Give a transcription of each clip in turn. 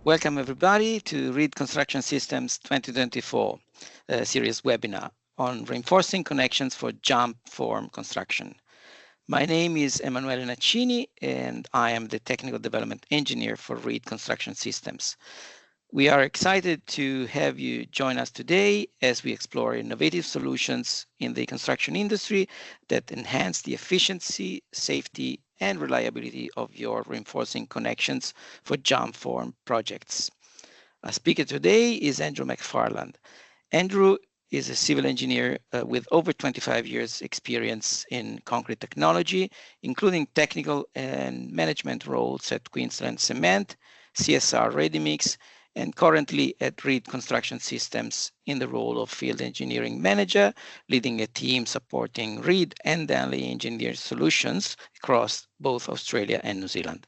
Welcome everybody to Reid Construction Systems 2024 series webinar on reinforcing connections for jump form construction. My name is Emanuele Naccini and I am the Technical Development Engineer for Reid Construction Systems. We are excited to have you join us today as we explore innovative solutions in the construction industry that enhance the efficiency, safety, and reliability of your reinforcing connections for jump form projects. Our speaker today is Andrew McFarland. Andrew is a civil engineer with over 25 years experience in concrete technology, including technical and management roles at Queensland Cement, CSR Ready Mix, and currently at Reid Construction Systems in the role of Field Engineering Manager, leading a team supporting Reid and Danley Engineered Solutions across both Australia and New Zealand.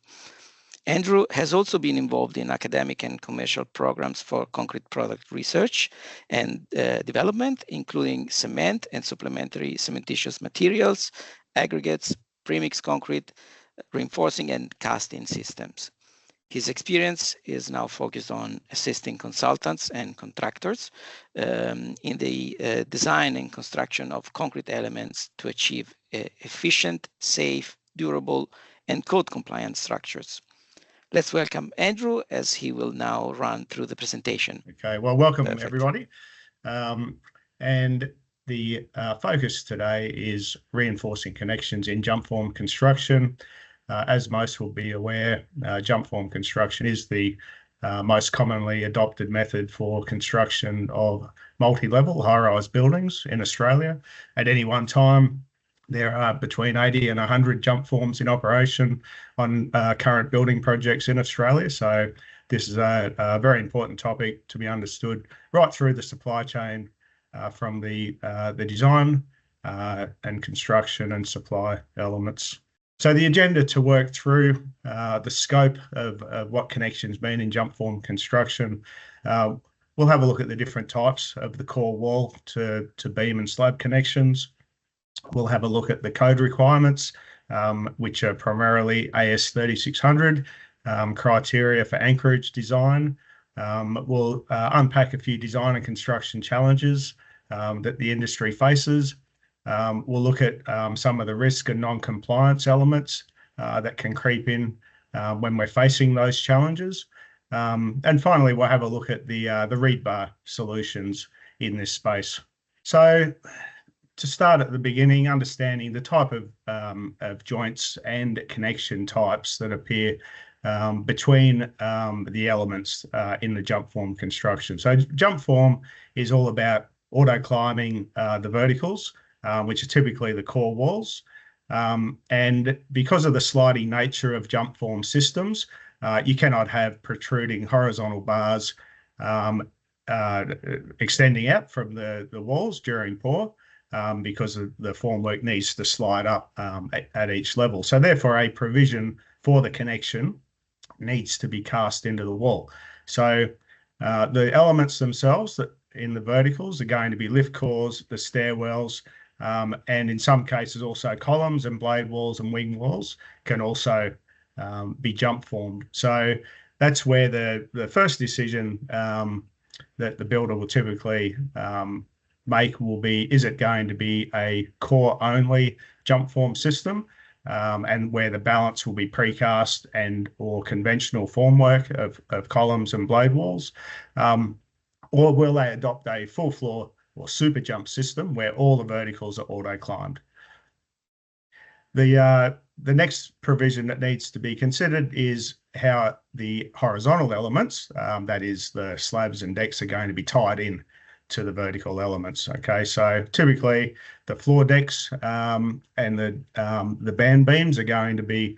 Andrew has also been involved in academic and commercial programs for concrete product research and development, including cement and supplementary cementitious materials, aggregates, premix concrete, reinforcing and casting systems. His experience is now focused on assisting consultants and contractors in the design and construction of concrete elements to achieve efficient, safe, durable, and code-compliant structures. Let's welcome Andrew as he will now run through the presentation. Okay, well, welcome everybody. And the focus today is reinforcing connections in jump form construction. As most will be aware, jump form construction is the most commonly adopted method for construction of multi-level high-rise buildings in Australia. At any one time, there are between 80 and 100 jump forms in operation on current building projects in Australia. So this is a very important topic to be understood right through the supply chain from the design and construction and supply elements. So the agenda to work through the scope of what connections mean in jump form construction. We'll have a look at the different types of the core wall to beam and slab connections. We'll have a look at the code requirements, which are primarily AS 3600 criteria for anchorage design. We'll unpack a few design and construction challenges that the industry faces. We'll look at some of the risk and non-compliance elements that can creep in when we're facing those challenges. And finally, we'll have a look at the ReidBar solutions in this space. So to start at the beginning, understanding the type of joints and connection types that appear between the elements in the jump form construction. So jump form is all about auto climbing the verticals, which are typically the core walls. And because of the sliding nature of jump form systems, you cannot have protruding horizontal bars extending out from the walls during pour because the formwork needs to slide up at each level. So therefore, a provision for the connection needs to be cast into the wall. So the elements themselves that in the verticals are going to be lift cores, the stairwells, and in some cases also columns and blade walls and wing walls can also be jump formed. So that's where the first decision that the builder will typically make will be, is it going to be a core only jump form system and where the balance will be precast and or conventional formwork of columns and blade walls, or will they adopt a full floor or super jump system where all the verticals are auto climbed? The next provision that needs to be considered is how the horizontal elements, that is the slabs and decks, are going to be tied in to the vertical elements. Okay, so typically the floor decks and the band beams are going to be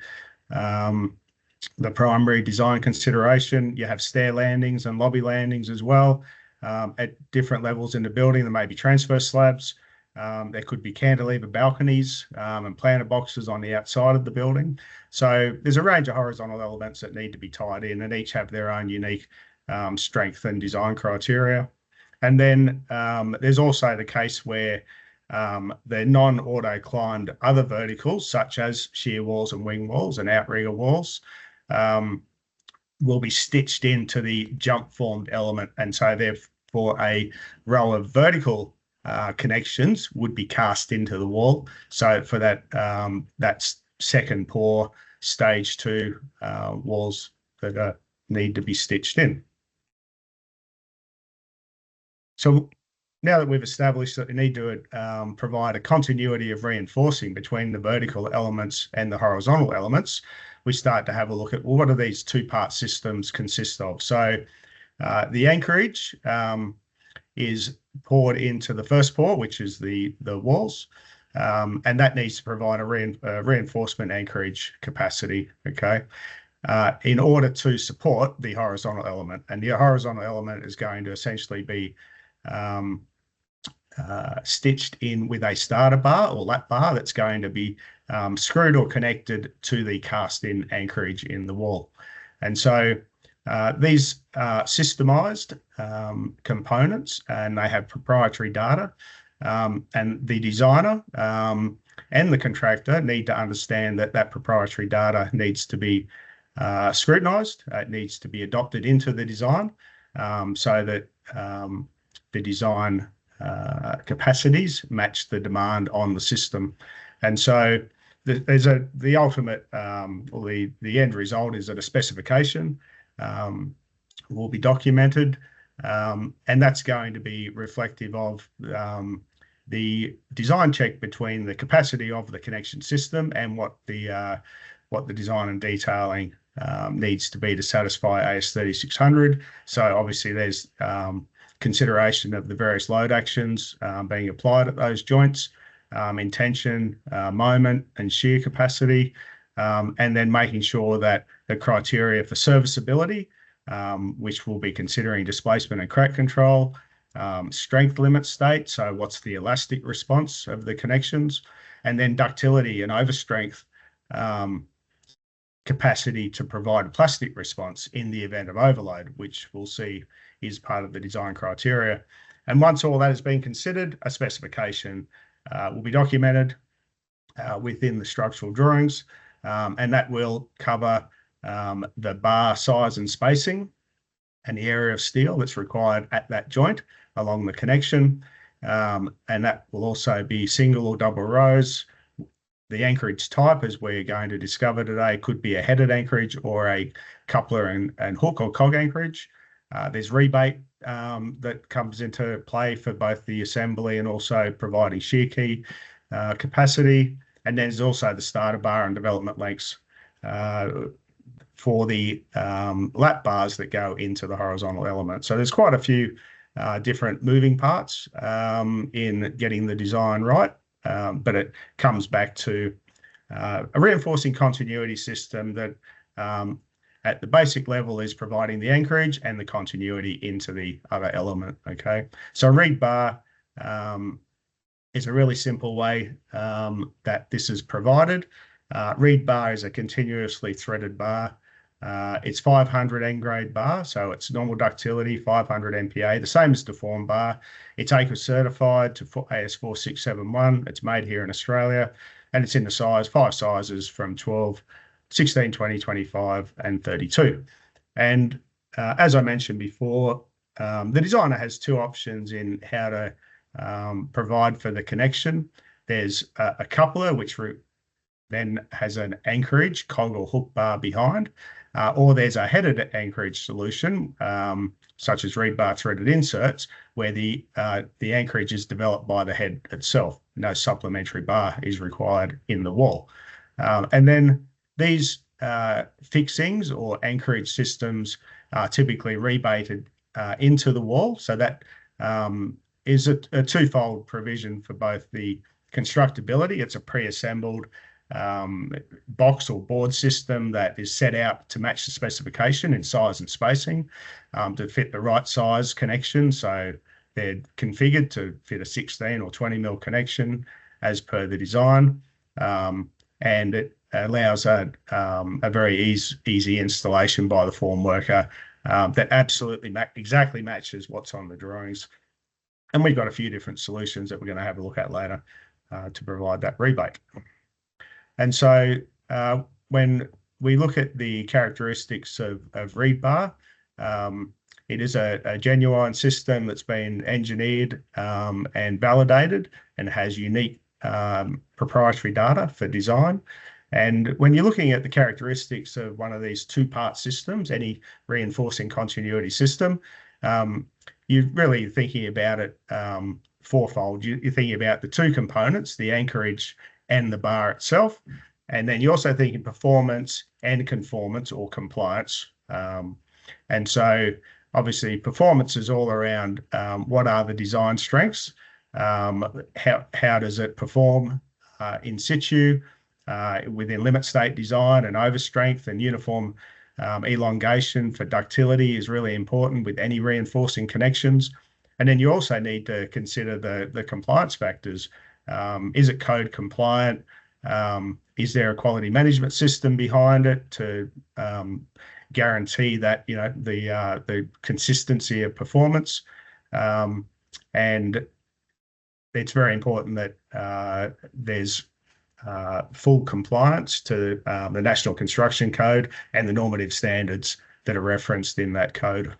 the primary design consideration. You have stair landings and lobby landings as well. At different levels in the building, there may be transfer slabs. There could be cantilever balconies and planter boxes on the outside of the building. So there's a range of horizontal elements that need to be tied in and each have their own unique strength and design criteria. And then there's also the case where the non-auto climbed other verticals, such as shear walls and wing walls and outrigger walls, will be stitched into the jump formed element. And so therefore a row of vertical connections would be cast into the wall. So for that, that's second pour stage 2 walls that need to be stitched in. So now that we've established that we need to provide a continuity of reinforcing between the vertical elements and the horizontal elements, we start to have a look at, well, what do these two-part systems consist of? So the anchorage is poured into the first pour, which is the walls, and that needs to provide a reinforcement anchorage capacity, okay, in order to support the horizontal element. And the horizontal element is going to essentially be stitched in with a starter bar or lap bar that's going to be screwed or connected to the cast-in anchorage in the wall. And so these are systemized components, and they have proprietary data, and the designer and the contractor need to understand that that proprietary data needs to be scrutinized. It needs to be adopted into the design so that the design capacities match the demand on the system. And so there's the ultimate or the end result is that a specification will be documented, and that's going to be reflective of the design check between the capacity of the connection system and what the design and detailing needs to be to satisfy AS 3600. So obviously there's consideration of the various load actions being applied at those joints, in tension, moment, and shear capacity, and then making sure that the criteria for serviceability, which we'll be considering displacement and crack control, strength limit state, so what's the elastic response of the connections, and then ductility and overstrength capacity to provide a plastic response in the event of overload, which we'll see is part of the design criteria. And once all that has been considered, a specification will be documented within the structural drawings, and that will cover the bar size and spacing and the area of steel that's required at that joint along the connection, and that will also be single or double rows. The anchorage type, as we're going to discover today, could be a headed anchorage or a coupler and hook or cog anchorage. There's rebate that comes into play for both the assembly and also providing shear key capacity. And there's also the starter bar and development lengths for the lap bars that go into the horizontal element. So there's quite a few different moving parts in getting the design right. But it comes back to a reinforcing continuity system that at the basic level is providing the anchorage and the continuity into the other element, okay? So ReidBar is a really simple way that this is provided. ReidBar is a continuously threaded bar. It's 500 N grade bar, so it's normal ductility, 500 MPa, the same as deformed bar. It's ACRE certified to AS 4671. It's made here in Australia, and it's in the size, 5 sizes from 12, 16, 20, 25, and 32. And as I mentioned before, the designer has 2 options in how to provide for the connection. There's a coupler, which then has an anchorage, cog or hook bar behind, or there's a headed anchorage solution, such as ReidBar threaded inserts, where the anchorage is developed by the head itself. No supplementary bar is required in the wall. And then these fixings or anchorage systems are typically rebated into the wall. So that is a twofold provision for both the constructability. It's a pre-assembled box or board system that is set out to match the specification in size and spacing to fit the right size connection. So they're configured to fit a 16 or 20 mil connection as per the design, and it allows a very easy installation by the form worker that absolutely exactly matches what's on the drawings. And we've got a few different solutions that we're going to have a look at later. to provide that rebate. And so when ReidBar we look at the characteristics of ReidBar. It is a genuine system that's been engineered and validated and has unique proprietary data for design. And when you're looking at the characteristics of one of these two-part systems, any reinforcing continuity system, you're really thinking about it fourfold. You're thinking about the two components, the anchorage and the bar itself. And then you're also thinking performance and conformance or compliance. And so obviously performance is all around what are the design strengths, how does it perform in situ within limit state design, and overstrength and uniform elongation for ductility is really important with any reinforcing connections. And then you also need to consider the compliance factors. Is it code compliant? Is there a quality management system behind it to guarantee that the consistency of performance? And it's very important that there's full compliance to the National Construction Code and the normative standards that are referenced in that code.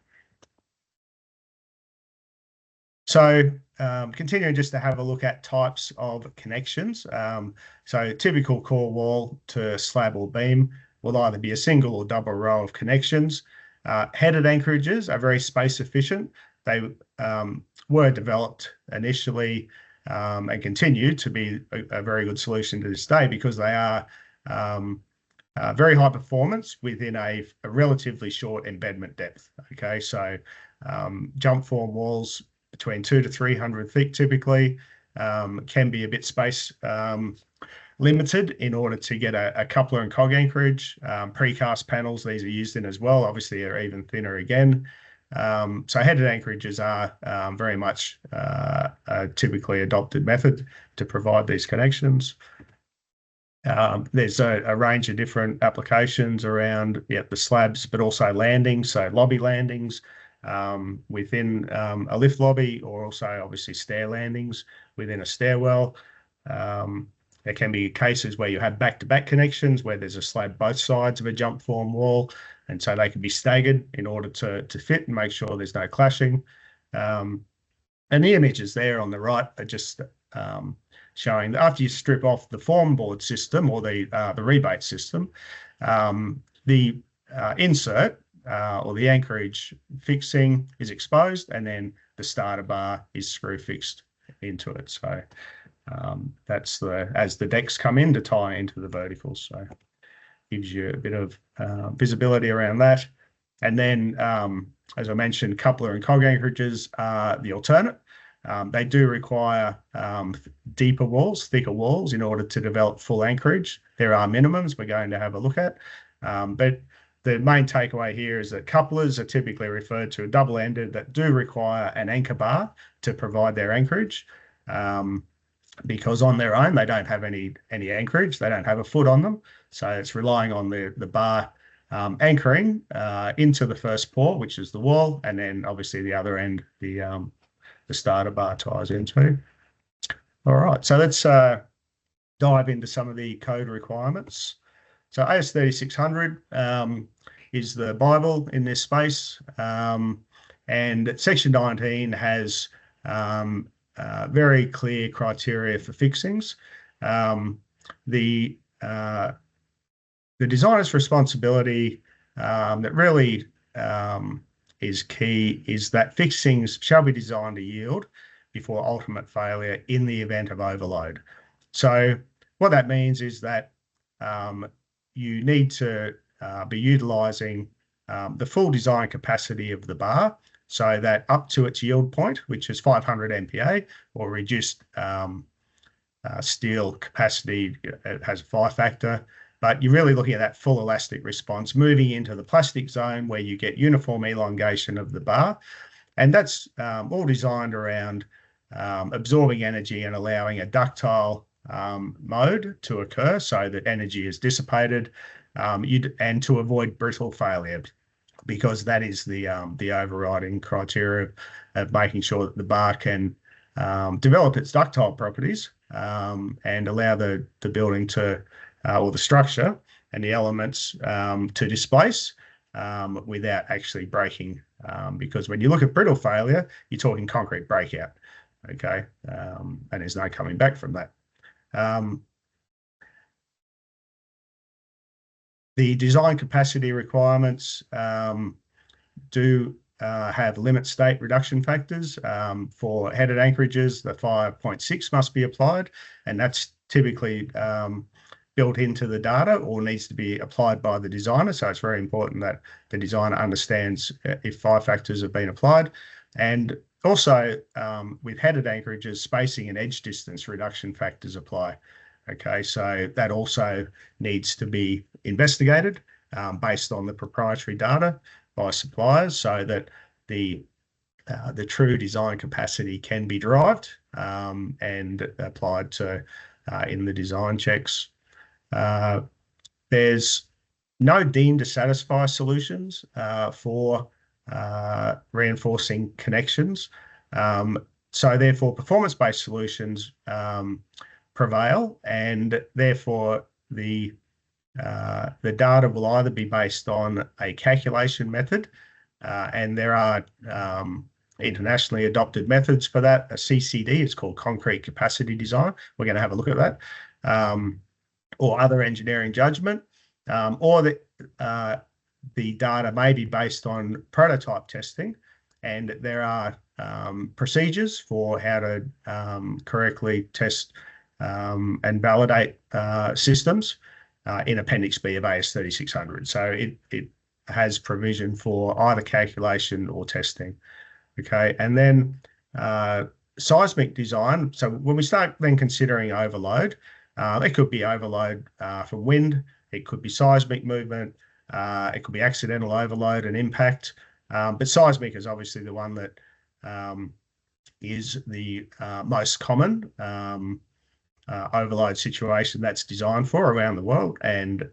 So continuing just to have a look at types of connections. So typical core wall to slab or beam will either be a single or double row of connections. Headed anchorages are very space efficient. They were developed initially and continue to be a very good solution to this day because they are very high performance within a relatively short embedment depth. Okay, so jump form walls between 200 to 300 thick typically can be a bit space limited in order to get a coupler and cog anchorage. Precast panels, these are used in as well, obviously are even thinner again. So headed anchorages are very much a typically adopted method to provide these connections. There's a range of different applications around the slabs, but also landings, so lobby landings within a lift lobby, or also obviously stair landings within a stairwell. There can be cases where you have back-to-back connections where there's a slab both sides of a jump form wall, and so they can be staggered in order to fit and make sure there's no clashing. And the images there on the right are just showing that after you strip off the form board system or the rebate system, the insert or the anchorage fixing is exposed, and then the starter bar is screw fixed into it. So that's as the decks come in to tie into the verticals. So gives you a bit of visibility around that. And then, as I mentioned, coupler and cog anchorages are the alternate. They do require deeper walls, thicker walls in order to develop full anchorage. There are minimums we're going to have a look at. But the main takeaway here is that couplers are typically referred to double-ended that do require an anchor bar to provide their anchorage. Because on their own, they don't have any anchorage. They don't have a foot on them. So it's relying on the bar anchoring into the first port, which is the wall, and then obviously the other end, the starter bar ties into. All right, so let's dive into some of the code requirements. So AS 3600 is the Bible in this space, and Section 19 has very clear criteria for fixings. The designer's responsibility that really is key is that fixings shall be designed to yield before ultimate failure in the event of overload. So what that means is that you need to be utilising the full design capacity of the bar, so that up to its yield point, which is 500 MPa, or reduced steel capacity, it has a 5 factor, but you're really looking at that full elastic response, moving into the plastic zone where you get uniform elongation of the bar. And that's all designed around absorbing energy and allowing a ductile mode to occur so that energy is dissipated, and to avoid brittle failure, because that is the overriding criteria of making sure that the bar can develop its ductile properties and allow the building to, or the structure, and the elements to displace without actually breaking. Because when you look at brittle failure, you're talking concrete breakout, okay? And there's no coming back from that. The design capacity requirements do have limit state reduction factors. For headed anchorages, the 5.6 must be applied, and that's typically built into the data or needs to be applied by the designer. So it's very important that the designer understands if 5 factors have been applied. And also with headed anchorages, spacing and edge distance reduction factors apply. Okay, so that also needs to be investigated based on the proprietary data by suppliers, so that the true design capacity can be derived and applied to in the design checks. There's no deemed to satisfy solutions for reinforcing connections. So therefore, performance-based solutions prevail, and therefore the data will either be based on a calculation method, and there are internationally adopted methods for that. A CCD is called concrete capacity design. We're going to have a look at that. Or other engineering judgment, or the data may be based on prototype testing, and there are procedures for how to correctly test and validate systems in Appendix B of AS 3600. So it has provision for either calculation or testing. Okay, and then seismic design. So when we start then considering overload, it could be overload from wind, it could be seismic movement, it could be accidental overload and impact. But seismic is obviously the one that is the most common overload situation that's designed for around the world, and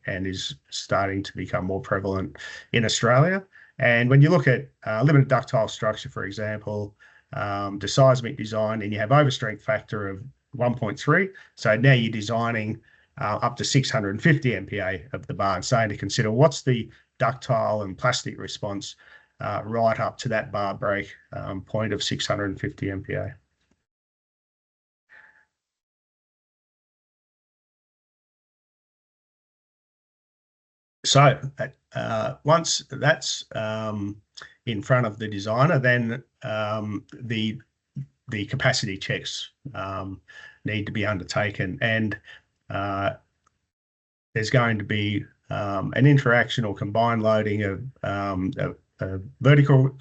is starting to become more prevalent in Australia. And when you look at limited ductile structure, for example, the seismic design, and you have overstrength factor of 1.3. So now you're designing up to 650 MPa of the bar and starting to consider what's the ductile and plastic response right up to that bar break point of 650 MPa. So once that's in front of the designer, then the capacity checks need to be undertaken, and there's going to be an interaction or combined loading of vertical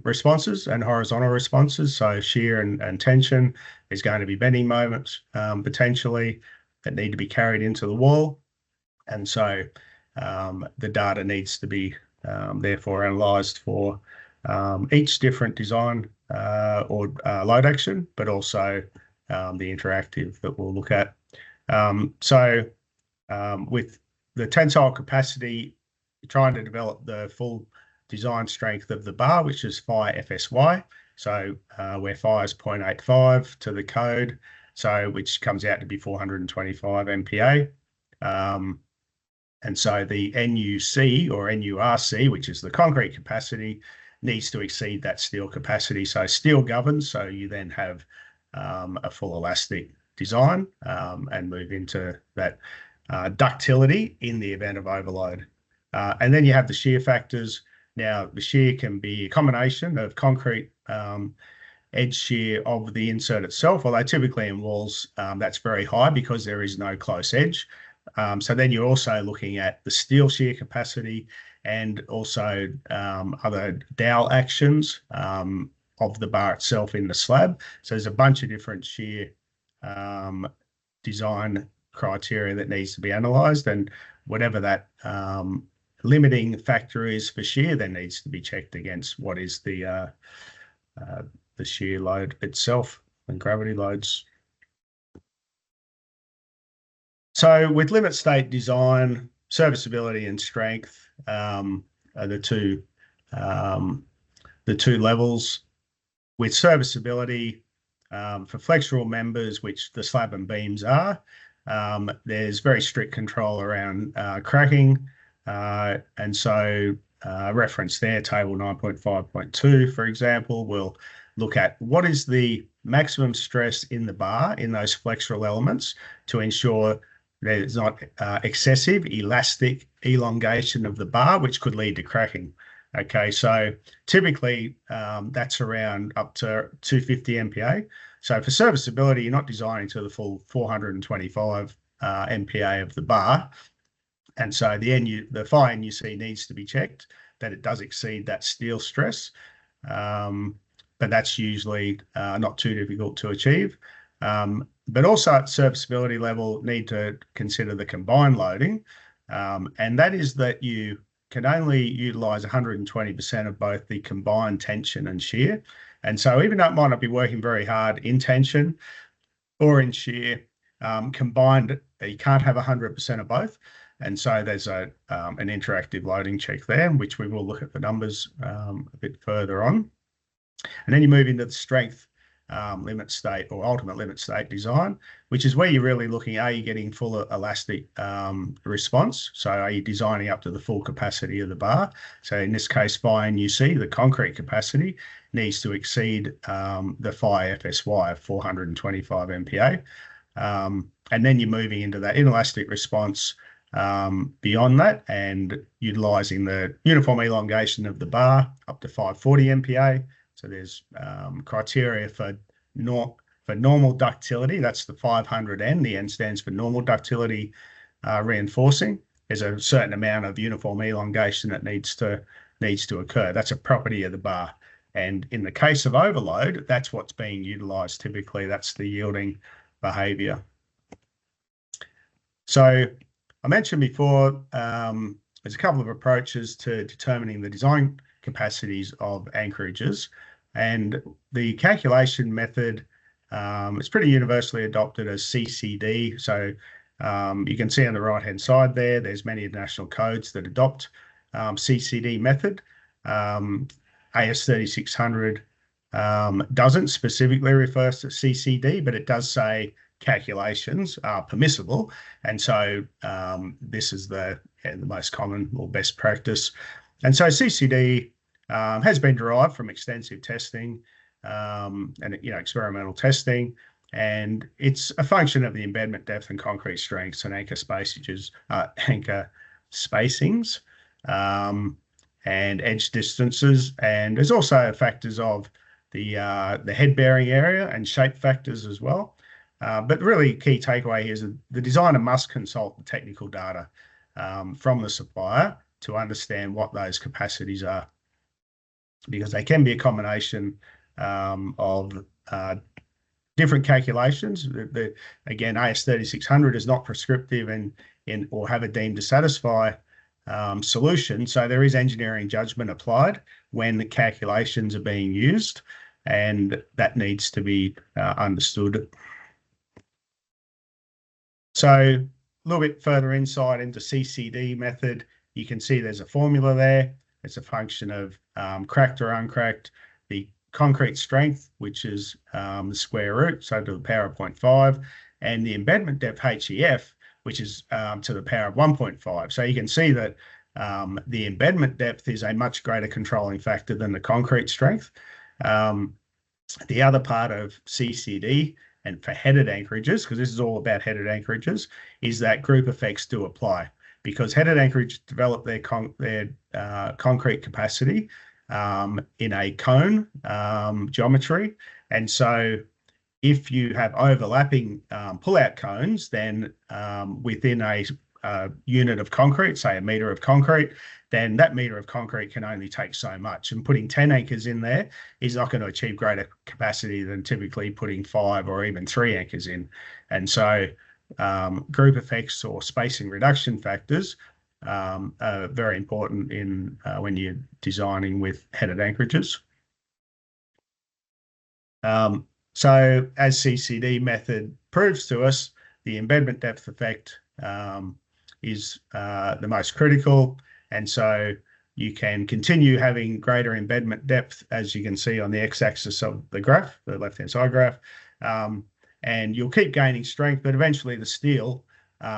responses and horizontal responses. So shear and tension. There's going to be bending moments potentially that need to be carried into the wall, and so the data needs to be therefore analysed for each different design or load action, but also the interactive that we'll look at. So with the tensile capacity, trying to develop the full design strength of the bar, which is phi FSY. So where phi is 0.85 to the code, so which comes out to be 425 MPa. And so the NUC or NURC, which is the concrete capacity, needs to exceed that steel capacity. So steel governs, so you then have a full elastic design and move into that ductility in the event of overload. And then you have the shear factors. Now, the shear can be a combination of concrete edge shear of the insert itself, although typically in walls that's very high because there is no close edge. So then you're also looking at the steel shear capacity and also other dowel actions of the bar itself in the slab. So there's a bunch of different shear design criteria that needs to be analysed, and whatever that limiting factor is for shear then needs to be checked against what is the shear load itself and gravity loads. So with limit state design, serviceability and strength are the two levels. With serviceability, for flexural members, which the slab and beams are, There's very strict control around cracking. And so reference there, table 9.5.2, for example, will look at what is the maximum stress in the bar in those flexural elements to ensure there's not excessive elastic elongation of the bar, which could lead to cracking. Okay, so typically that's around up to 250 MPa. So for serviceability, you're not designing to the full 425 MPa of the bar. And so the fire NUC needs to be checked that it does exceed that steel stress. But that's usually not too difficult to achieve. But also at serviceability level, need to consider the combined loading. And that is that you can only utilize 120% of both the combined tension and shear. And so even though it might not be working very hard in tension or in shear, combined, you can't have 100% of both. And so there's an interactive loading check there, which we will look at the numbers a bit further on. And then you move into the strength limit state or ultimate limit state design, which is where you're really looking, are you getting full elastic response? So are you designing up to the full capacity of the bar? So in this case, fire NUC, the concrete capacity needs to exceed the fire FSY of 425 MPa. And then you're moving into that inelastic response beyond that and utilizing the uniform elongation of the bar up to 540 MPa. So there's criteria for normal ductility. That's the 500N. The N stands for normal ductility reinforcing. There's a certain amount of uniform elongation that needs to occur. That's a property of the bar. And in the case of overload, that's what's being utilized typically. That's the yielding behavior. So I mentioned before, there's a couple of approaches to determining the design capacities of anchorages. And the calculation method is pretty universally adopted as CCD. So you can see on the right-hand side there, there's many international codes that adopt CCD method. AS 3600 doesn't specifically refer to CCD, but it does say calculations are permissible. And so this is the most common or best practice. And so CCD has been derived from extensive testing and experimental testing, and it's a function of the embedment depth and concrete strengths and anchor spacings and edge distances. And there's also factors of the head bearing area and shape factors as well. But really key takeaway here is that the designer must consult the technical data from the supplier to understand what those capacities are, because they can be a combination of different calculations. Again, AS 3600 is not prescriptive or have a deemed to satisfy solution. So there is engineering judgment applied when the calculations are being used, and that needs to be understood. So a little bit further insight into CCD method, you can see there's a formula there. It's a function of cracked or uncracked, the concrete strength, which is the square root, so to the power of 0.5, and the embedment depth, HEF, which is to the power of 1.5. So you can see that the embedment depth is a much greater controlling factor than the concrete strength. The other part of CCD, and for headed anchorages, because this is all about headed anchorages, is that group effects do apply, because headed anchorages develop their concrete capacity in a cone geometry. And so if you have overlapping pull-out cones, then within a unit of concrete, say a metre of concrete, then that metre of concrete can only take so much. And putting 10 anchors in there is not going to achieve greater capacity than typically putting 5 or even 3 anchors in. And so group effects or spacing reduction factors are very important in when you're designing with headed anchorages. So as CCD method proves to us, the embedment depth effect is the most critical. And so you can continue having greater embedment depth, as you can see on the x-axis of the graph, the left-hand side graph. and you'll keep gaining strength, but eventually the steel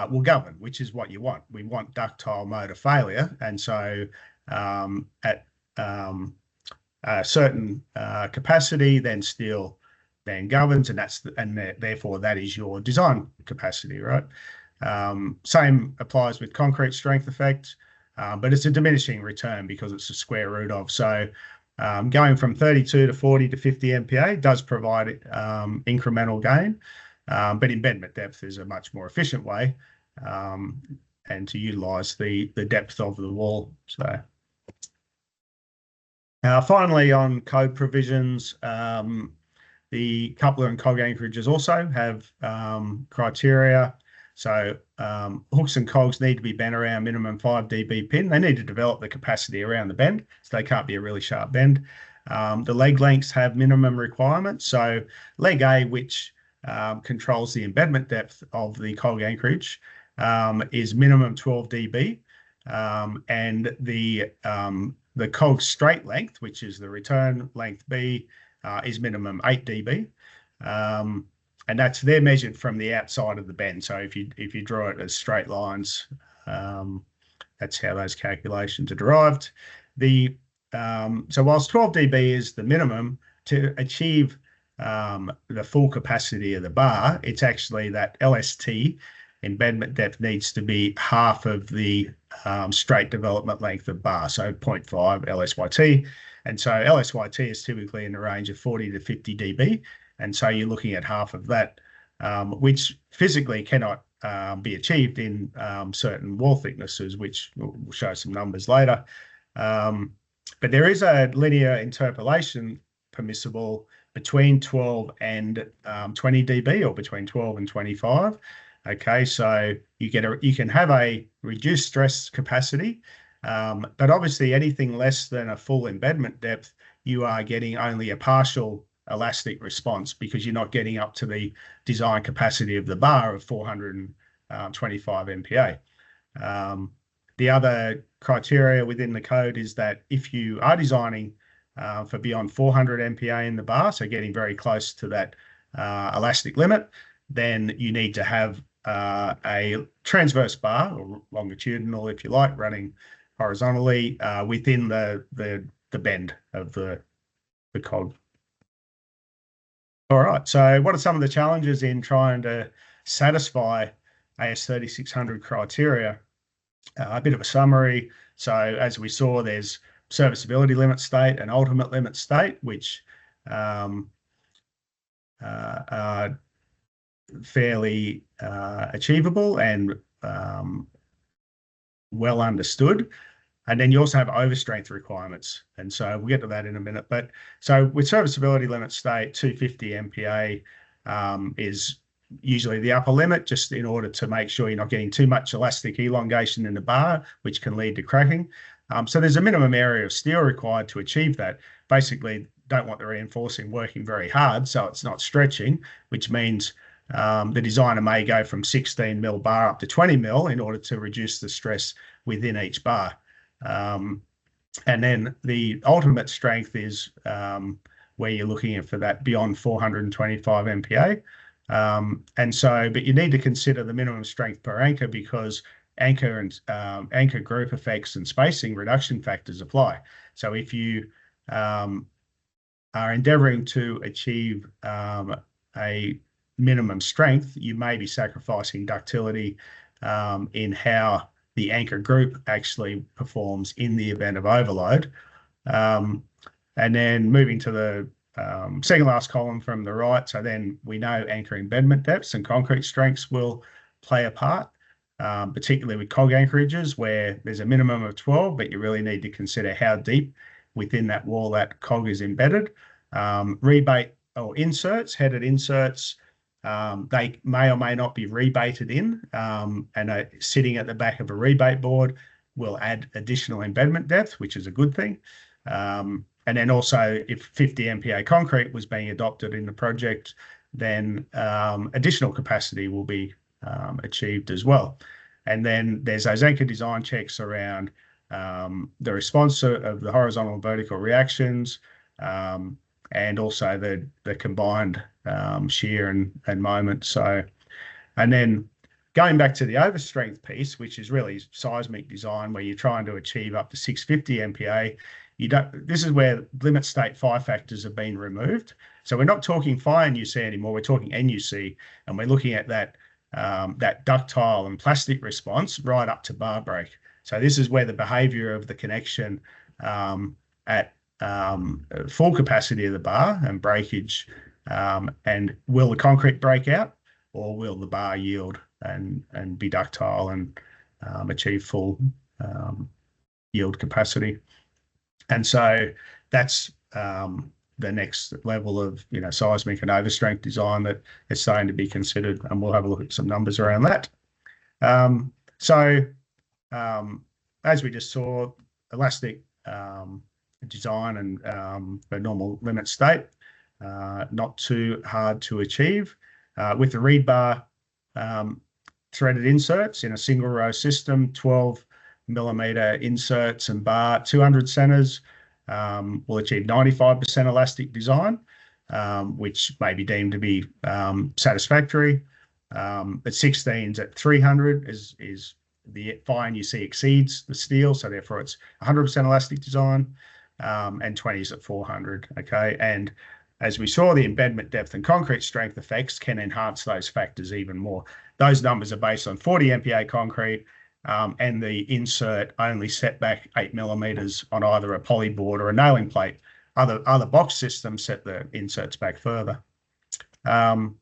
will govern, which is what you want. We want ductile motor failure, and so at a certain capacity, then steel then governs, and therefore that is your design capacity, right? Same applies with concrete strength effect, but it's a diminishing return because it's a square root of. So going from 32 to 40 to 50 MPa does provide incremental gain, but embedment depth is a much more efficient way and to utilise the depth of the wall. So finally, on code provisions, the coupler and cog anchorages also have criteria. So hooks and cogs need to be bent around minimum 5 dB pin. They need to develop the capacity around the bend, so they can't be a really sharp bend. The leg lengths have minimum requirements. So leg A, which controls the embedment depth of the cog anchorage, is minimum 12 dB, and the cog straight length, which is the return length B, is minimum 8 dB. And they're measured from the outside of the bend. So if you draw it as straight lines, that's how those calculations are derived. So whilst 12 dB is the minimum to achieve the full capacity of the bar, it's actually that LST embedment depth needs to be half of the straight development length of bar, so 0.5 LSYT. And so LSYT is typically in the range of 40 to 50 dB. And so you're looking at half of that, which physically cannot be achieved in certain wall thicknesses, which we'll show some numbers later. But there is a linear interpolation permissible between 12 and 20 dB, or between 12 and 25. Okay, so you can have a reduced stress capacity, but obviously anything less than a full embedment depth, you are getting only a partial elastic response because you're not getting up to the design capacity of the bar of 425 MPa. The other criteria within the code is that if you are designing for beyond 400 MPa in the bar, so getting very close to that elastic limit, then you need to have a transverse bar, or longitudinal if you like, running horizontally within the bend of the cog. All right, so what are some of the challenges in trying to satisfy AS 3600 criteria? A bit of a summary. So as we saw, there's serviceability limit state and ultimate limit state, which are fairly achievable and well understood. And then you also have overstrength requirements. And so we'll get to that in a minute. But so with serviceability limit state, 250 MPa is usually the upper limit, just in order to make sure you're not getting too much elastic elongation in the bar, which can lead to cracking. So there's a minimum area of steel required to achieve that. Basically, don't want the reinforcing working very hard, so it's not stretching, which means the designer may go from 16 mil bar up to 20 mil in order to reduce the stress within each bar. And then the ultimate strength is where you're looking at for that beyond 425 MPa. And so, but you need to consider the minimum strength per anchor, because anchor and anchor group effects and spacing reduction factors apply. So if you are endeavoring to achieve a minimum strength, you may be sacrificing ductility in how the anchor group actually performs in the event of overload. And then moving to the second last column from the right, so then we know anchor embedment depths and concrete strengths will play a part, particularly with cog anchorages where there's a minimum of 12, but you really need to consider how deep within that wall that cog is embedded. Rebate or inserts, headed inserts, they may or may not be rebated in, and sitting at the back of a rebate board will add additional embedment depth, which is a good thing. And then also, if 50 MPa concrete was being adopted in the project, then additional capacity will be achieved as well. And then there's those anchor design checks around the response of the horizontal and vertical reactions, and also the combined shear and moment. So, and then going back to the overstrength piece, which is really seismic design, where you're trying to achieve up to 650 MPa, this is where limit state phi factors have been removed. So we're not talking phi NUC anymore, we're talking NUC, and we're looking at that ductile and plastic response right up to bar break. So this is where the behavior of the connection at full capacity of the bar and breakage, and will the concrete break out, or will the bar yield and be ductile and achieve full yield capacity. And so that's the next level of seismic and overstrength design that is starting to be considered, and we'll have a look at some numbers around that. As we just saw, elastic design and the normal limit state, not too hard to achieve. With the ReidBar threaded inserts in a single row system, 12 millimeter inserts and bar, 200 centers, will achieve 95% elastic design, which may be deemed to be satisfactory. But 16s at 300 is the phi NUC exceeds the steel, so therefore it's 100% elastic design, and 20s at 400. Okay, and as we saw, the embedment depth and concrete strength effects can enhance those factors even more. Those numbers are based on 40 MPa concrete, and the insert only set back 8 millimeters on either a poly board or a nailing plate. Other box systems set the inserts back further.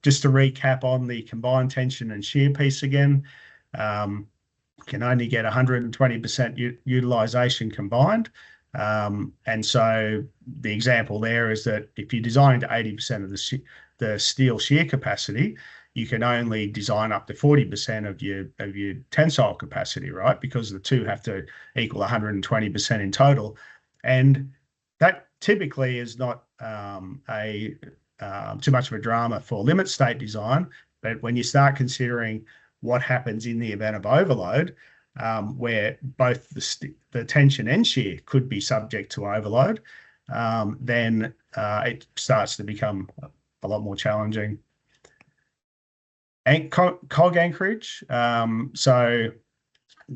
Just to recap on the combined tension and shear piece again, can only get 120% utilization combined. And so the example there is that if you design to 80% of the steel shear capacity, you can only design up to 40% of your tensile capacity, right? Because the two have to equal 120% in total. And that typically is not too much of a drama for limit state design. But when you start considering what happens in the event of overload, where both the tension and shear could be subject to overload, then it starts to become a lot more challenging. And cog anchorage. So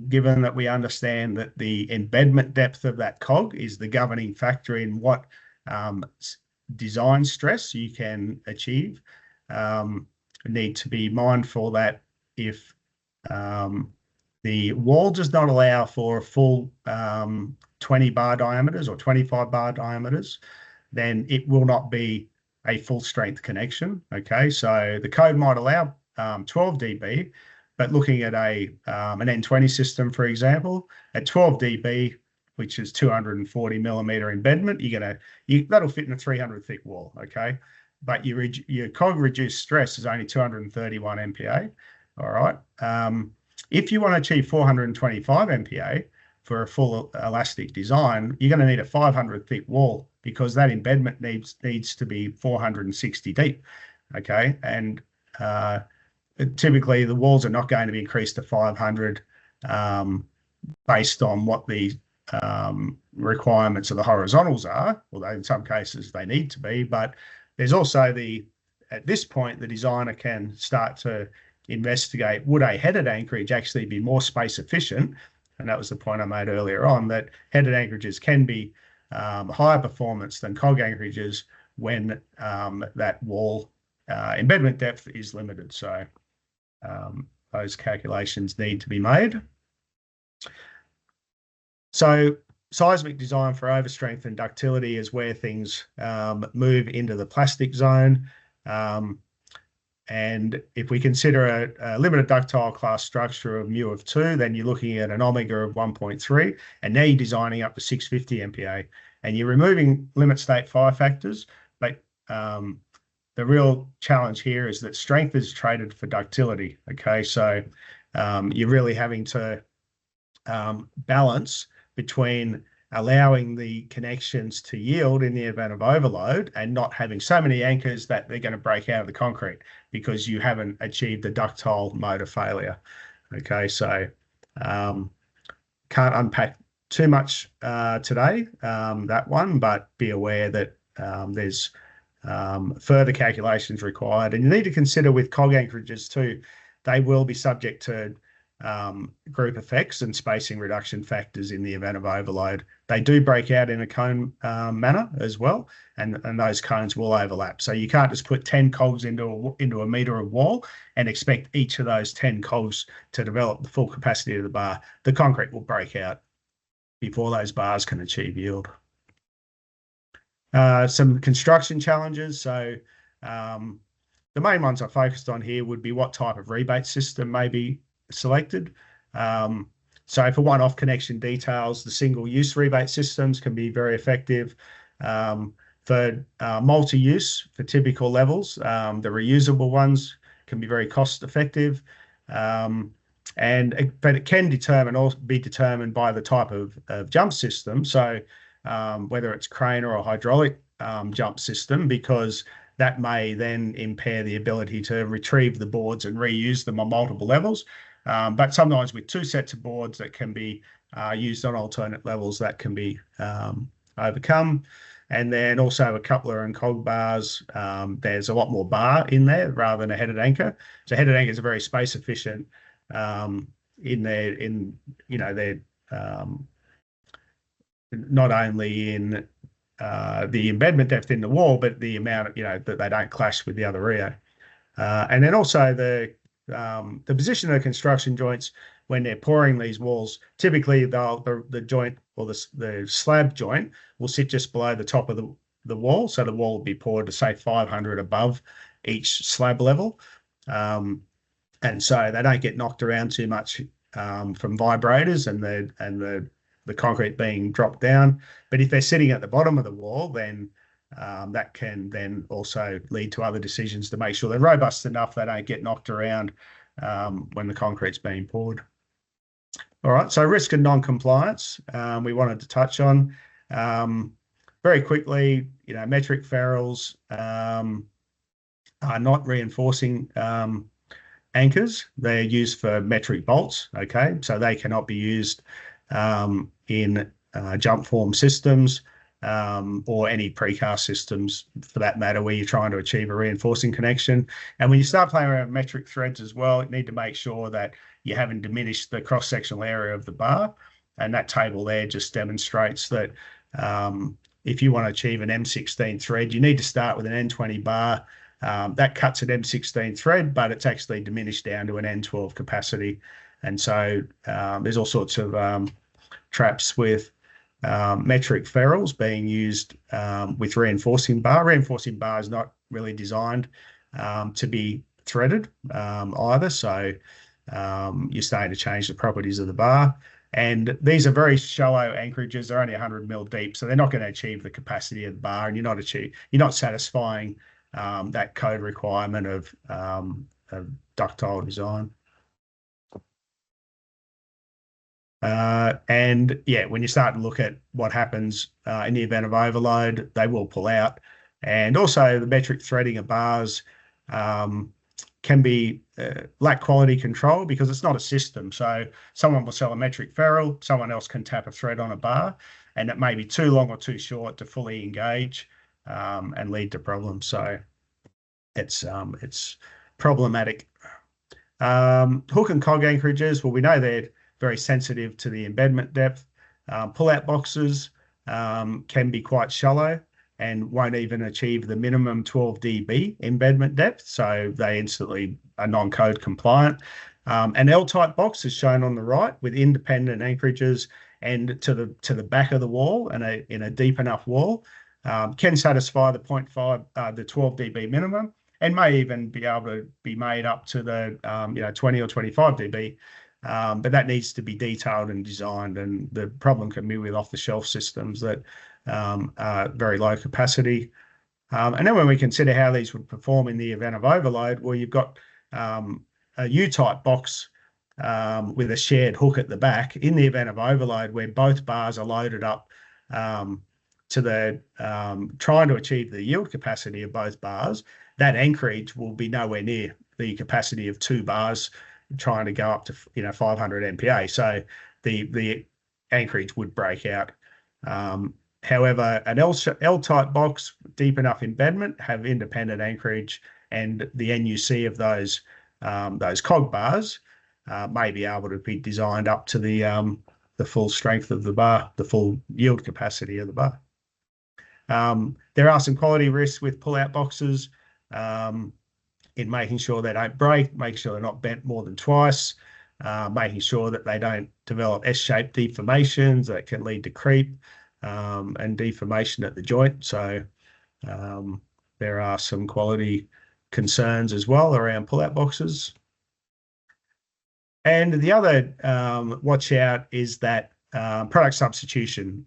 given that we understand that the embedment depth of that cog is the governing factor in what design stress you can achieve, need to be mindful that if the wall does not allow for a full 20 bar diameters or 25 bar diameters, then it will not be a full strength connection. Okay, so the code might allow 12 dB, but looking at an N20 system, for example, at 12 dB, which is 240 millimeter embedment, that'll fit in a 300 thick wall. Okay, but your cog reduced stress is only 231 MPa. All right. If you want to achieve 425 MPa for a full elastic design, you're going to need a 500 thick wall, because that embedment needs to be 460 deep. Okay, and typically the walls are not going to be increased to 500 based on what the requirements of the horizontals are, although in some cases they need to be. But there's also at this point, the designer can start to investigate, would a headed anchorage actually be more space efficient? And that was the point I made earlier on, that headed anchorages can be higher performance than cog anchorages when that wall embedment depth is limited. So those calculations need to be made. So seismic design for overstrength and ductility is where things move into the plastic zone. And if we consider a limited ductile class structure of mu of 2, then you're looking at an omega of 1.3, and now you're designing up to 650 MPa, and you're removing limit state phi factors. But the real challenge here is that strength is traded for ductility. Okay, so you're really having to balance between allowing the connections to yield in the event of overload and not having so many anchors that they're going to break out of the concrete because you haven't achieved the ductile mode of failure. Okay, so can't unpack too much today, that one, but be aware that there's further calculations required. And you need to consider with cog anchorages too, they will be subject to group effects and spacing reduction factors in the event of overload. They do break out in a cone manner as well, and those cones will overlap. So you can't just put 10 cogs into a metre of wall and expect each of those 10 cogs to develop the full capacity of the bar. The concrete will break out before those bars can achieve yield. Some construction challenges. So the main ones I focused on here would be what type of rebate system may be selected. So for one-off connection details, the single-use rebate systems can be very effective. For multi-use, for typical levels, the reusable ones can be very cost-effective. But it can be determined by the type of jump system. So whether it's crane or a hydraulic jump system, because that may then impair the ability to retrieve the boards and reuse them on multiple levels. But sometimes with two sets of boards that can be used on alternate levels, that can be overcome. And then also a coupler and cog bars, there's a lot more bar in there rather than a headed anchor. So headed anchors are very space efficient they're not only in the embedment depth in the wall, but the amount that they don't clash with the other Rio. And then also the position of the construction joints when they're pouring these walls, typically the joint or the slab joint will sit just below the top of the wall. So the wall will be poured to say 500 above each slab level. And so they don't get knocked around too much from vibrators and the concrete being dropped down. But if they're sitting at the bottom of the wall, then that can then also lead to other decisions to make sure they're robust enough they don't get knocked around when the concrete's being poured. All right, so risk and non-compliance we wanted to touch on. Very quickly, metric ferrules are not reinforcing anchors. They're used for metric bolts, okay? So they cannot be used in jump form systems or any precast systems for that matter, where you're trying to achieve a reinforcing connection. And when you start playing around with metric threads as well, you need to make sure that you haven't diminished the cross-sectional area of the bar. And that table there just demonstrates that if you want to achieve an M16 thread, you need to start with an N20 bar. That cuts an M16 thread, but it's actually diminished down to an N12 capacity. And so there's all sorts of traps with metric ferrules being used with reinforcing bar. Reinforcing bar is not really designed to be threaded either. So you're starting to change the properties of the bar. And these are very shallow anchorages. They're only 100 mil deep, so they're not going to achieve the capacity of the bar, and you're not satisfying that code requirement of ductile design. And yeah, when you start to look at what happens in the event of overload, they will pull out. And also the metric threading of bars can be lack quality control because it's not a system. So someone will sell a metric ferrule, someone else can tap a thread on a bar, and it may be too long or too short to fully engage and lead to problems. So it's problematic. Hook and cog anchorages, well, we know they're very sensitive to the embedment depth. Pull-out boxes can be quite shallow and won't even achieve the minimum 12 dB embedment depth, so they instantly are non-code compliant. An L-type box is shown on the right with independent anchorages and to the back of the wall and in a deep enough wall can satisfy the 0.5, the 12 dB minimum, and may even be able to be made up to the 20 or 25 dB. But that needs to be detailed and designed, and the problem can be with off-the-shelf systems that are very low capacity. And then when we consider how these would perform in the event of overload, well, you've got a U-type box with a shared hook at the back in the event of overload where both bars are loaded up to the trying to achieve the yield capacity of both bars. That anchorage will be nowhere near the capacity of two bars trying to go up to 500 MPa. So the anchorage would break out. However, an L-type box, deep enough embedment, have independent anchorage, and the NUC of those cog bars may be able to be designed up to the full strength of the bar, the full yield capacity of the bar. There are some quality risks with pull-out boxes in making sure they don't break, making sure they're not bent more than twice, making sure that they don't develop S-shaped deformations that can lead to creep and deformation at the joint. So there are some quality concerns as well around pull-out boxes. And the other watch out is that product substitution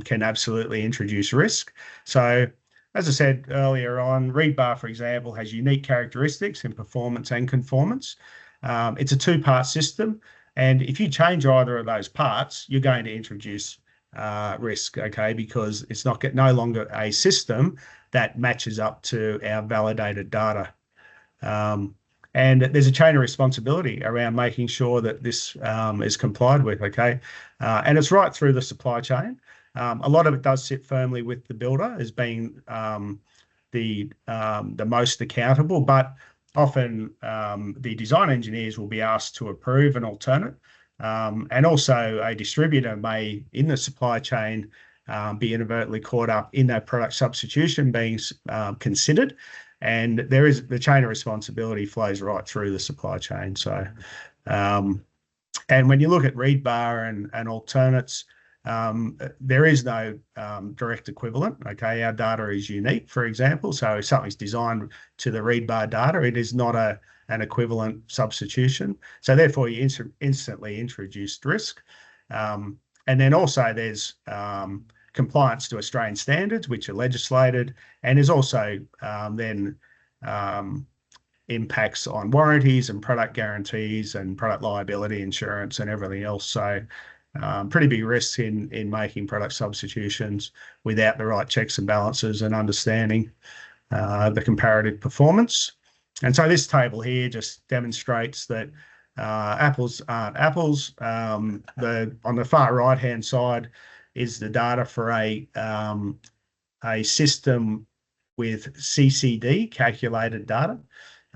can absolutely introduce risk. So as I said earlier on, ReidBar, for example, has unique characteristics in performance and conformance. It's a two-part system, and if you change either of those parts, you're going to introduce risk, okay, because it's no longer a system that matches up to our validated data. And there's a chain of responsibility around making sure that this is complied with, okay? And it's right through the supply chain. A lot of it does sit firmly with the builder as being the most accountable, but often the design engineers will be asked to approve an alternate. And also a distributor may, in the supply chain, be inadvertently caught up in that product substitution being considered. And there is the chain of responsibility flows right through the supply chain. So, and when you look at ReidBar and alternates, there is no direct equivalent. Okay, our data is unique, for example. So if something's designed to the ReidBar data, it is not an equivalent substitution. So therefore, you instantly introduced risk. And then also there's compliance to Australian standards, which are legislated, and there's also then impacts on warranties and product guarantees and product liability insurance and everything else. So pretty big risks in making product substitutions without the right checks and balances and understanding the comparative performance. And so this table here just demonstrates that apples aren't apples. On the far right-hand side is the data for a system with CCD, calculated data.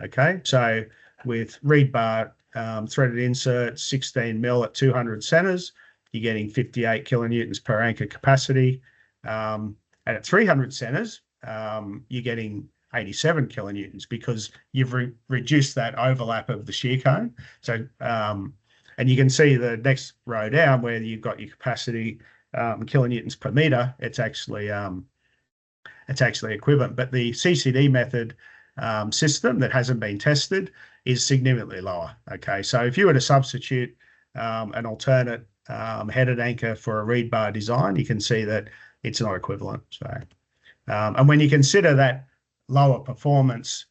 Okay, so with ReidBar threaded inserts, 16 mil at 200 centers, you're getting 58 kilonewtons per anchor capacity. And at 300 centers, you're getting 87 kilonewtons because you've reduced that overlap of the shear cone. So, and you can see the next row down where you've got your capacity kilonewtons per meter. It's actually equivalent, but the CCD method system that hasn't been tested is significantly lower. Okay, so if you were to substitute an alternate headed anchor for a ReidBar design, you can see that it's not equivalent. So, and when you consider that lower performance,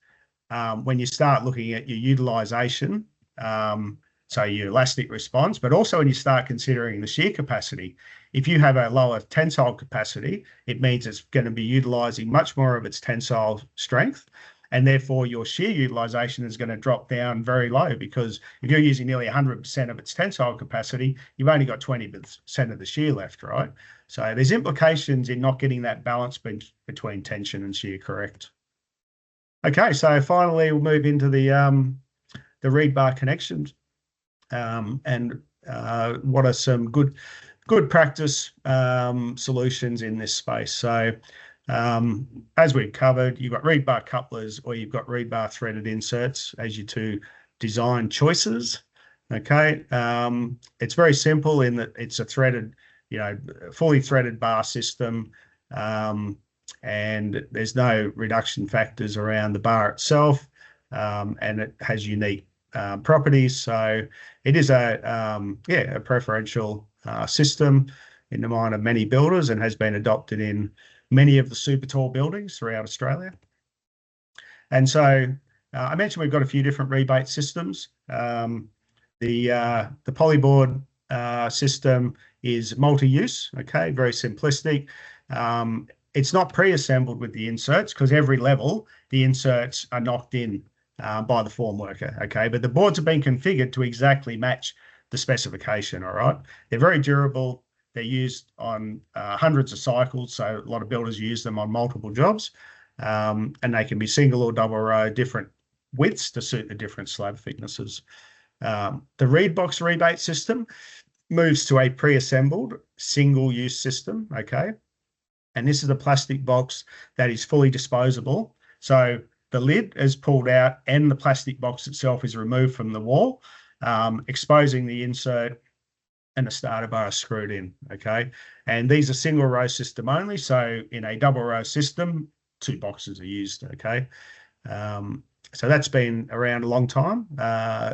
when you start looking at your utilization, so your elastic response, but also when you start considering the shear capacity, if you have a lower tensile capacity, it means it's going to be utilizing much more of its tensile strength, and therefore your shear utilization is going to drop down very low, because if you're using nearly 100% of its tensile capacity, you've only got 20% of the shear left, right? So there's implications in not getting that balance between tension and shear correct. Okay, so finally we'll move into the ReidBar connections and what are some good practice solutions in this space. So as we've covered, you've got ReidBar couplers or you've got ReidBar threaded inserts as your two design choices. Okay, it's very simple in that it's a threaded, fully threaded bar system, and there's no reduction factors around the bar itself, and it has unique properties. So it is a preferential system in the mind of many builders and has been adopted in many of the super tall buildings throughout Australia. And so I mentioned we've got a few different rebate systems. The polyboard system is multi-use, okay, very simplistic. It's not pre-assembled with the inserts because every level the inserts are knocked in by the form worker, okay, but the boards have been configured to exactly match the specification. All right, they're very durable. They're used on hundreds of cycles, so a lot of builders use them on multiple jobs, and they can be single or double row, different widths to suit the different slab thicknesses. The ReidBox rebate system moves to a pre-assembled single-use system, okay? And this is a plastic box that is fully disposable. So the lid is pulled out and the plastic box itself is removed from the wall, exposing the insert, and the starter bar is screwed in, okay? And these are single row system only. So in a double row system, 2 boxes are used, okay? So that's been around a long time,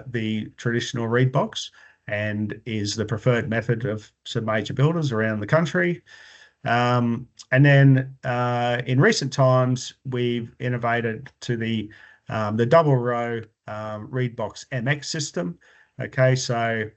the traditional ReidBox, and is the preferred method of some major builders around the country. And then in recent times, we've innovated to the double row ReidBox MX system. Okay, so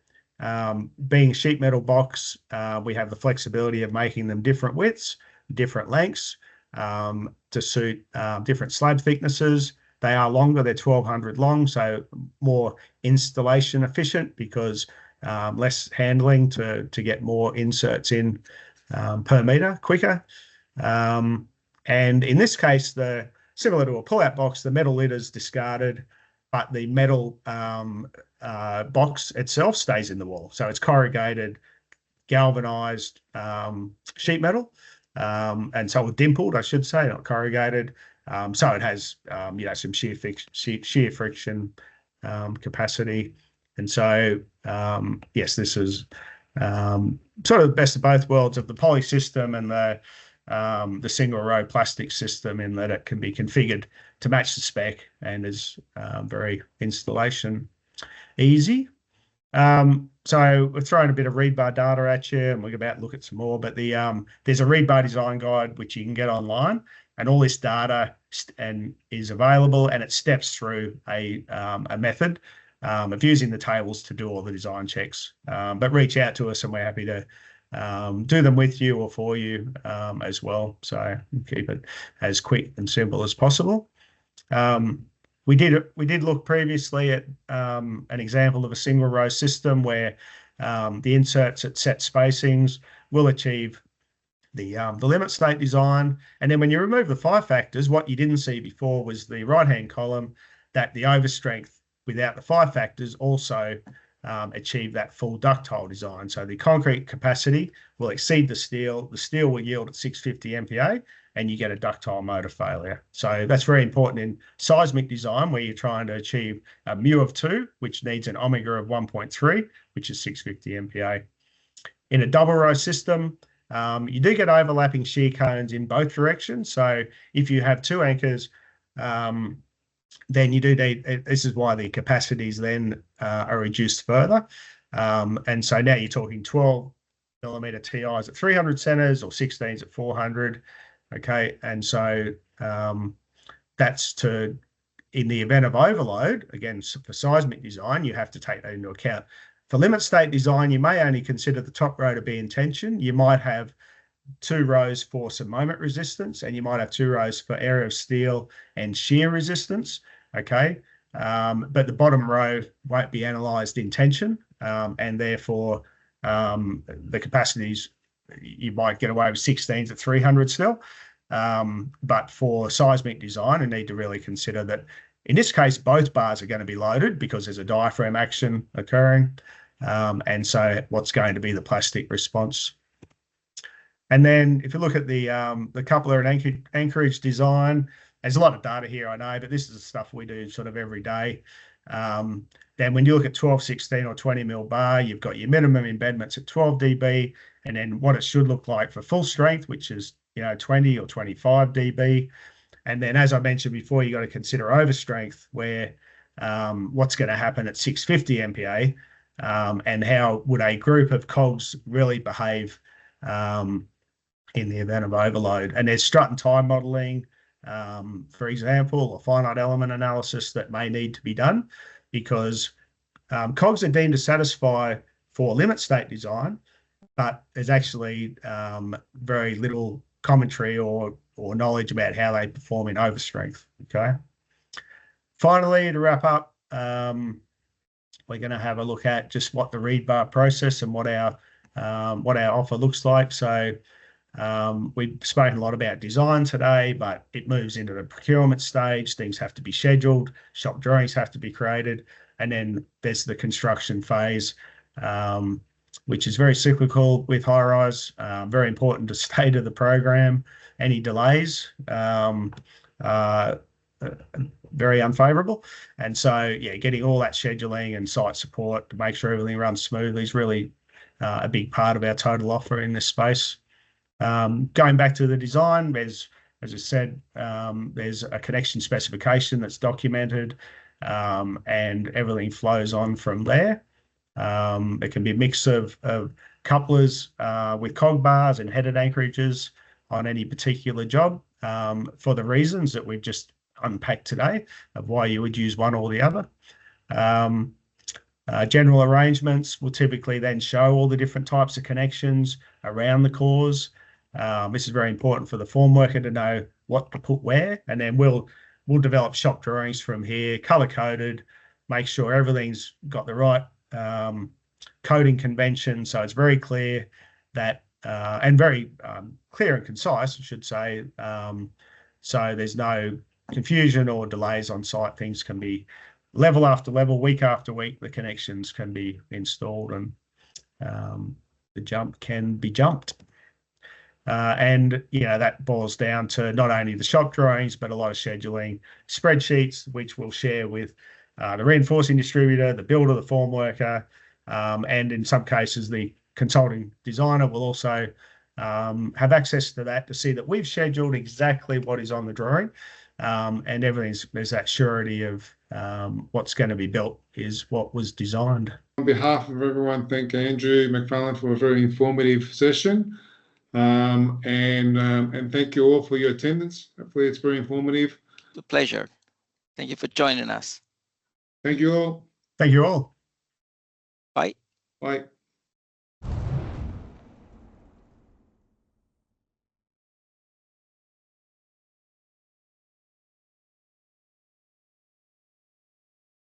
being sheet metal box, we have the flexibility of making them different widths, different lengths to suit different slab thicknesses. They are longer, they're 1200 long, so more installation efficient because less handling to get more inserts in per meter quicker. And in this case, similar to a pull-out box, the metal lid is discarded, but the metal box itself stays in the wall. So it's corrugated, galvanized sheet metal, and so dimpled, I should say, not corrugated. So it has, some shear friction capacity. And so, yes, this is sort of the best of both worlds of the poly system and the single row plastic system, in that it can be configured to match the spec and is very installation easy. So we're throwing a bit of ReidBar data at you, and we're about to look at some more, but there's a ReidBar design guide which you can get online, and all this data is available, and it steps through a method of using the tables to do all the design checks. But reach out to us and we're happy to do them with you or for you as well. So keep it as quick and simple as possible. We did look previously at an example of a single row system where the inserts at set spacings will achieve the limit state design. And then when you remove the 5 factors, what you didn't see before was the right-hand column, that the overstrength without the 5 factors also achieve that full ductile design. So the concrete capacity will exceed the steel will yield at 650 MPa, and you get a ductile motor failure. So that's very important in seismic design, where you're trying to achieve a mu of 2, which needs an omega of 1.3, which is 650 MPa. In a double row system, you do get overlapping shear cones in both directions. So if you have 2 anchors, then you do need, this is why the capacities then are reduced further. And so now you're talking 12 millimeter TIs at 300 centers or 16s at 400. Okay. And so that's in the event of overload, again, for seismic design, you have to take that into account. For limit state design, you may only consider the top row to be in tension. You might have 2 rows for some moment resistance, and you might have 2 rows for area of steel and shear resistance, okay? But the bottom row won't be analysed in tension, and therefore the capacities, you might get away with 16s at 300 still. But for seismic design, you need to really consider that in this case, both bars are going to be loaded because there's a diaphragm action occurring. And so what's going to be the plastic response? And then if you look at the coupler and anchorage design, there's a lot of data here, I know, but this is the stuff we do sort of every day. Then when you look at 12, 16 or 20 mil bar, you've got your minimum embedments at 12 dB, and then what it should look like for full strength, which is 20 or 25 dB. And then, as I mentioned before, you got to consider overstrength, where what's going to happen at 650 MPa, and how would a group of cogs really behave in the event of overload. And there's strut and time modeling, for example, or finite element analysis that may need to be done, because cogs are deemed to satisfy for limit state design, but there's actually very little commentary or knowledge about how they perform in overstrength, okay? Finally, to wrap up, we're going to have a look at just what the ReidBar process and what our what our offer looks like. So we've spoken a lot about design today, but it moves into the procurement stage. Things have to be scheduled, shop drawings have to be created, and then there's the construction phase, which is very cyclical with high-rise. Very important to stay to the program. Any delays very unfavourable. And so, yeah, getting all that scheduling and site support to make sure everything runs smoothly is really a big part of our total offer in this space. Going back to the design, there's, as I said, there's a connection specification that's documented, and everything flows on from there. It can be a mix of couplers with cog bars and headed anchorages on any particular job, for the reasons that we've just unpacked today of why you would use one or the other. General arrangements will typically then show all the different types of connections around the cores. This is very important for the form worker to know what to put where, and then we'll develop shop drawings from here, color coded, make sure everything's got the right coding convention, so it's very clear that and very clear and concise, I should say, so there's no confusion or delays on site. Things can be level after level, week after week, the connections can be installed, and the jump can be jumped. And, you know, that boils down to not only the shop drawings, but a lot of scheduling spreadsheets, which we'll share with the reinforcing distributor, the builder, the form worker, and in some cases, the consulting designer will also have access to that to see that we've scheduled exactly what is on the drawing, and there's that surety of what's going to be built is what was designed. On behalf of everyone, thank Andrew McFarlane for a very informative session, and thank you all for your attendance. Hopefully it's very informative. It's a pleasure. Thank you for joining us. Thank you all. Thank you all. Bye. Bye.